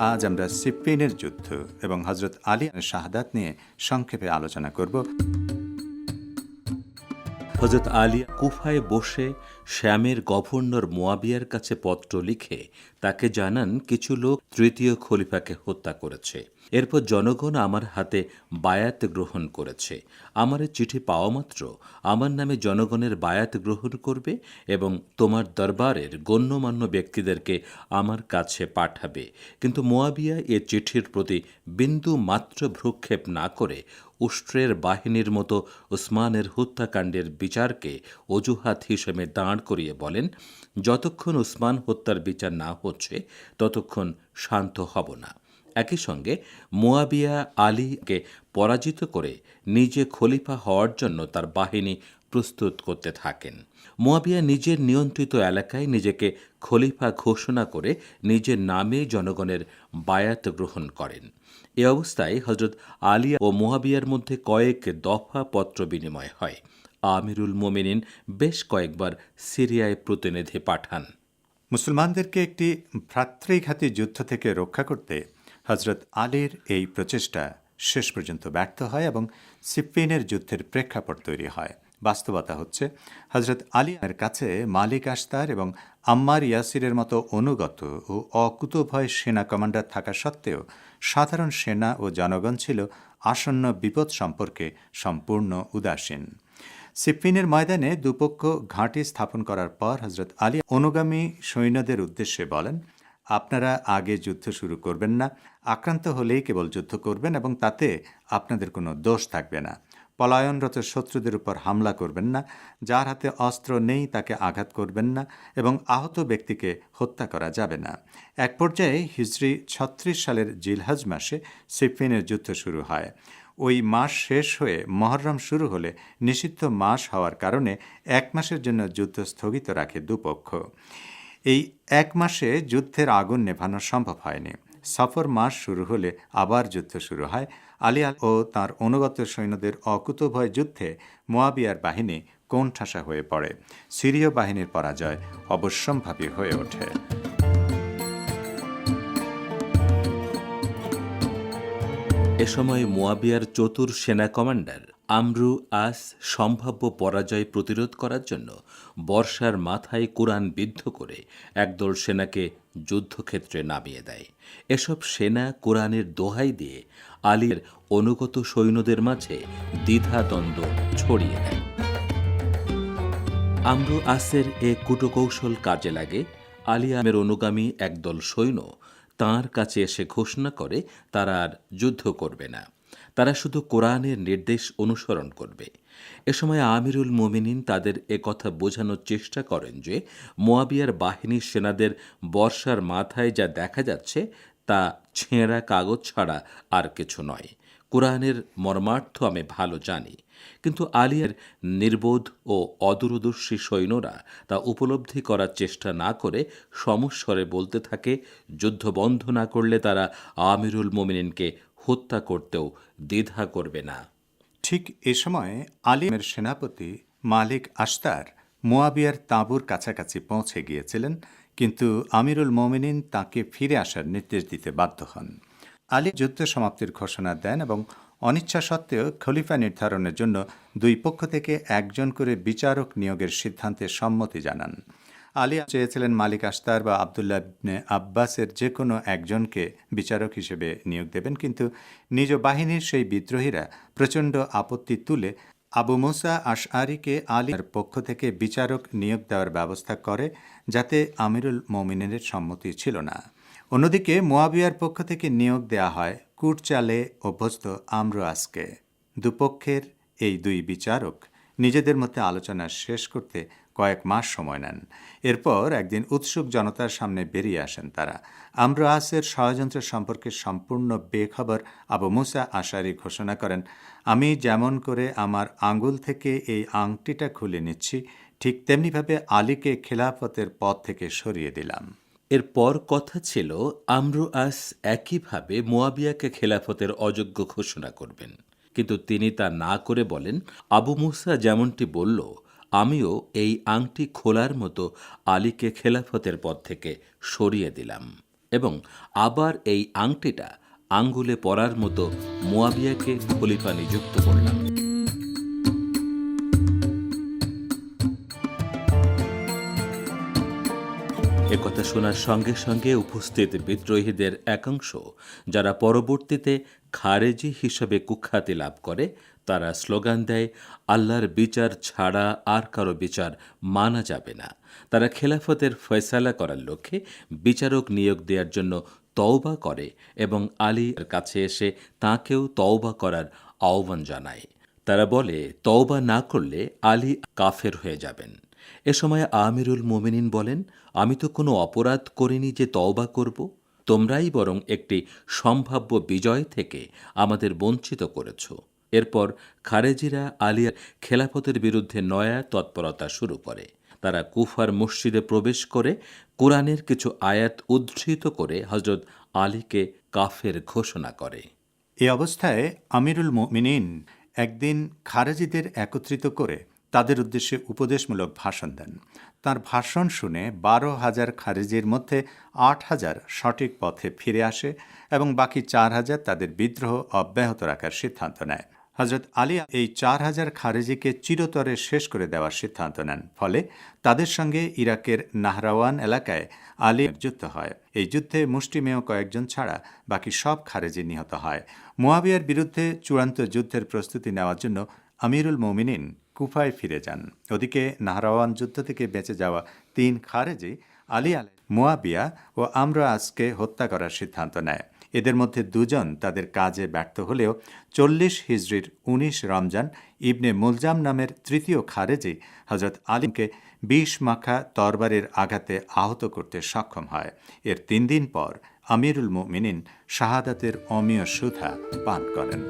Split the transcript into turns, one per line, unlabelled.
আজ আমরা সিফিনের যুদ্ধ এবং হজরত আলীর শাহাদাত নিয়ে সংক্ষেপে আলোচনা করব।
হজরত আলী কুফায় বসে শ্যামের গভর্নর মুয়াবিয়ার কাছে পত্র লিখে তাকে জানান কিছু লোক তৃতীয় খলিফাকে হত্যা করেছে। এরপর জনগণ আমার হাতে বায়াত গ্রহণ করেছে। আমার চিঠি পাওয়া মাত্র আমার নামে জনগণের বায়াত গ্রহণ করবে এবং তোমার দরবারের গণ্যমান্য ব্যক্তিদেরকে আমার কাছে পাঠাবে। কিন্তু মুয়াবিয়া এ চিঠির প্রতি বিন্দু মাত্র ভ্রুক্ষেপ না করে উষ্ট্রের বাহিনীর মতো উসমানের হত্যাকাণ্ডের বিচারকে অজুহাত হিসেবে দাঁড় করিয়ে বলেন, যতক্ষণ উসমান হত্যার বিচার না হচ্ছে ততক্ষণ শান্ত হব না। একই সঙ্গে মুয়াবিয়া আলীকে পরাজিত করে নিজে খলিফা হওয়ার জন্য তার বাহিনী প্রস্তুত করতে থাকেন। মুয়াবিয়া নিজের নিয়ন্ত্রিত এলাকায় নিজেকে খলিফা ঘোষণা করে নিজের নামে জনগণের বায়াত গ্রহণ করেন। এ অবস্থায় হজরত আলী ও মুয়াবিয়ার মধ্যে কয়েক দফা পত্র বিনিময় হয়। আমিরুল মোমিনিন বেশ কয়েকবার সিরিয়ায় প্রতিনিধি পাঠান।
মুসলমানদেরকে একটি ভ্রাতৃঘাতী যুদ্ধ থেকে রক্ষা করতে হজরত আলীর এই প্রচেষ্টা শেষ পর্যন্ত ব্যর্থ হয় এবং সিফিনের যুদ্ধের প্রেক্ষাপট তৈরি হয়। বাস্তবতা হচ্ছে, হজরত আলীর কাছে মালিক আশতার এবং আম্মার ইয়াসিরের মতো অনুগত ও অকুতোভয় সেনা কমান্ডার থাকা সত্ত্বেও সাধারণ সেনা ও জনগণ ছিল আসন্ন বিপদ সম্পর্কে সম্পূর্ণ উদাসীন। সিফিনের ময়দানে দুপক্ষ ঘাঁটি স্থাপন করার পর হজরত আলী অনুগামী সৈন্যদের উদ্দেশ্যে বলেন, আপনারা আগে যুদ্ধ শুরু করবেন না, আক্রান্ত হলেই কেবল যুদ্ধ করবেন এবং তাতে আপনাদের কোনো দোষ থাকবে না। পলায়নরত শত্রুদের উপর হামলা করবেন না, যার হাতে অস্ত্র নেই তাকে আঘাত করবেন না এবং আহত ব্যক্তিকে হত্যা করা যাবে না। এক পর্যায়ে হিজরি 36 সালের জিলহজ মাসে সিফিনের যুদ্ধ শুরু হয়। ওই মাস শেষ হয়ে মহররম শুরু হলে নিষিদ্ধ মাস হওয়ার কারণে 1 মাসের জন্য যুদ্ধ স্থগিত রাখে দুপক্ষ। এই 1 মাসে যুদ্ধের আগুন নেভানো সম্ভব হয়নি। সফর মাস শুরু হলে আবার যুদ্ধ শুরু হয়। আলী ও তাঁর অনুগত সৈন্যদের অকুতোভয় যুদ্ধে মুয়াবিয়ার বাহিনী কোণঠাসা হয়ে পড়ে। সিরীয় বাহিনীর পরাজয় অবশ্যম্ভাবী হয়ে ওঠে।
এ সময় মুয়াবিয়ার চতুর সেনা কমান্ডার আমরু আস সম্ভাব্য পরাজয় প্রতিরোধ করার জন্য বর্ষার মাথায় কোরআন বিদ্ধ করে একদল সেনাকে যুদ্ধক্ষেত্রে নামিয়ে দেয়। এসব সেনা কোরআনের দোহাই দিয়ে আলীর অনুগত সৈন্যদের মাঝে দ্বিধাদ্বন্দ্ব ছড়িয়ে দেয়। আমরু আসের এ কূটকৌশল কাজে লাগে। আলী আমের অনুগামী একদল সৈন্য তাঁর কাছে এসে ঘোষণা করে তারা আর যুদ্ধ করবে না, তারা শুধু কোরআনের নির্দেশ অনুসরণ করবে। এ সময় আমিরুল মোমিনিন তাদের একথা বোঝানোর চেষ্টা করেন যে মুয়াবিয়ার বাহিনীর সেনাদের বর্ষার মাথায় যা দেখা যাচ্ছে তা ছেঁড়া কাগজ ছাড়া আর কিছু নয়। কোরআনের মর্মার্থ আমি ভালো জানি, কিন্তু আলীর নির্বোধ ও অদূরদর্শী সৈন্যরা তা উপলব্ধি করার চেষ্টা না করে সমস্বরে বলতে থাকে, যুদ্ধ বন্ধ না করলে তারা আমিরুল মোমিনিনকে হত্যা করতেও দ্বিধা করবে না।
ঠিক এ সময় আলীর সেনাপতি মালিক আশতার মুয়াবিয়ার তাঁবুর কাছাকাছি পৌঁছে গিয়েছিলেন, কিন্তু আমিরুল মোমিনিন তাকে ফিরে আসার নির্দেশ দিতে বাধ্য হন। আলী যুদ্ধ সমাপ্তির ঘোষণা দেন এবং অনিচ্ছা সত্ত্বেও খলিফা নির্ধারণের জন্য দুই পক্ষ থেকে একজন করে বিচারক নিয়োগের সিদ্ধান্তে সম্মতি জানান। আলী চেয়েছিলেন মালিক আশতার বা আবদুল্লাহ ইবনে আব্বাসের যে কোনো একজনকে বিচারক হিসেবে নিয়োগ দেবেন, কিন্তু নিজ বাহিনীর সেই বিদ্রোহীরা প্রচণ্ড আপত্তি তুলে আবু মুসা আশআরীকে আলীর পক্ষ থেকে বিচারক নিয়োগ দেওয়ার ব্যবস্থা করে, যাতে আমিরুল মোমিনের সম্মতি ছিল না। অন্যদিকে মুয়াবিয়ার পক্ষ থেকে নিয়োগ দেয়া হয় কুটচালে অভ্যস্ত আমরু আসকে। দুপক্ষের এই দুই বিচারক নিজেদের মধ্যে আলোচনা শেষ করতে কয়েক মাস সময় নেন। এরপর একদিন উৎসুক জনতার সামনে বেরিয়ে আসেন তারা। আমরু আসের ষড়যন্ত্র সম্পর্কে সম্পূর্ণ বেখবর আবু মুসা আশআরী ঘোষণা করেন, আমি যেমন করে আমার আঙ্গুল থেকে এই আংটিটা খুলে নিচ্ছি, ঠিক তেমনিভাবে আলীকে খেলাফতের পদ থেকে সরিয়ে দিলাম।
এরপর কথা ছিল আমরু আস একইভাবে মুয়াবিয়াকে খেলাফতের অযোগ্য ঘোষণা করবেন, কিন্তু তিনি তা না করে বলেন, আবু মুসা যেমনটি বলল আমিও এই আংটি খোলার মতো আলীকে খেলাফতের পদ থেকে সরিয়ে দিলাম। এবং আবার এই আংটিটা আঙ্গুলে পরার মতো মুয়াবিয়াকে খলিফা নিযুক্ত করলাম। একথা শোনার সঙ্গে সঙ্গে উপস্থিত বিদ্রোহীদের একাংশ, যারা পরবর্তীতে খারেজি হিসেবে কুখ্যাতি লাভ করে, তারা স্লোগান দেয়, আল্লাহর বিচার ছাড়া আর কারো বিচার মানা যাবে না। তারা খেলাফতের ফয়সালা করার লক্ষ্যে বিচারক নিয়োগ দেওয়ার জন্য তওবা করে এবং আলীর কাছে এসে তাঁকেও তওবা করার আহ্বান জানায়। তারা বলে, তওবা না করলে আলী কাফের হয়ে যাবেন। এ সময় আমিরুল মোমিনিন বলেন, আমি তো কোনো অপরাধ করিনি যে তওবা করব। তোমরাই বরং একটি সম্ভাব্য বিজয় থেকে আমাদের বঞ্চিত করেছ। এরপর খারেজিরা আলিয়ার খেলাফতের বিরুদ্ধে নয়া তৎপরতা শুরু করে। তারা কুফার মসজিদে প্রবেশ করে কোরআনের কিছু আয়াত উদ্ধৃত করে হযরত আলীকে কাফের ঘোষণা করে।
এ অবস্থায় আমিরুল মুমিনিন একদিন খারেজিদের একত্রিত করে তাদের উদ্দেশ্যে উপদেশমূলক ভাষণ দেন। তার ভাষণ শুনে 12,000 খারেজির মধ্যে 8,000 সঠিক পথে ফিরে আসে এবং বাকি 4,000 তাদের বিদ্রোহ অব্যাহত রাখার সিদ্ধান্ত নেয়। হযরত আলী এই 4,000 খারেজিকে চিরতরে শেষ করে দেওয়ার সিদ্ধান্ত নেন। ফলে তাদের সঙ্গে ইরাকের নাহরাওয়ান এলাকায় আলীর যুদ্ধ হয়। এই যুদ্ধে মুষ্টিমেয় কয়েকজন ছাড়া বাকি সব খারেজি নিহত হয়। মুয়াবিয়ার বিরুদ্ধে চূড়ান্ত যুদ্ধের প্রস্তুতি নেওয়ার জন্য আমিরুল মোমিনিন কুফায় ফিরে যান। ওদিকে নাহরাওয়ান যুদ্ধ থেকে বেঁচে যাওয়া 3 খারেজি আলী মুয়াবিয়া ও আমর আজকে হত্যা করার সিদ্ধান্ত নেয়। এদের মধ্যে 2 জন তাদের কাজে ব্যর্থ হলেও 40 হিজরির 19 রমজান ইবনে মুলজাম নামের 3য় খারেজি হযরত আলীকে 20 মাখা তরবারির আঘাতে আহত করতে সক্ষম হয়। এর 3 দিন পর আমিরুল মুমিনিন শাহাদাতের অমীয় সুধা পান করেন।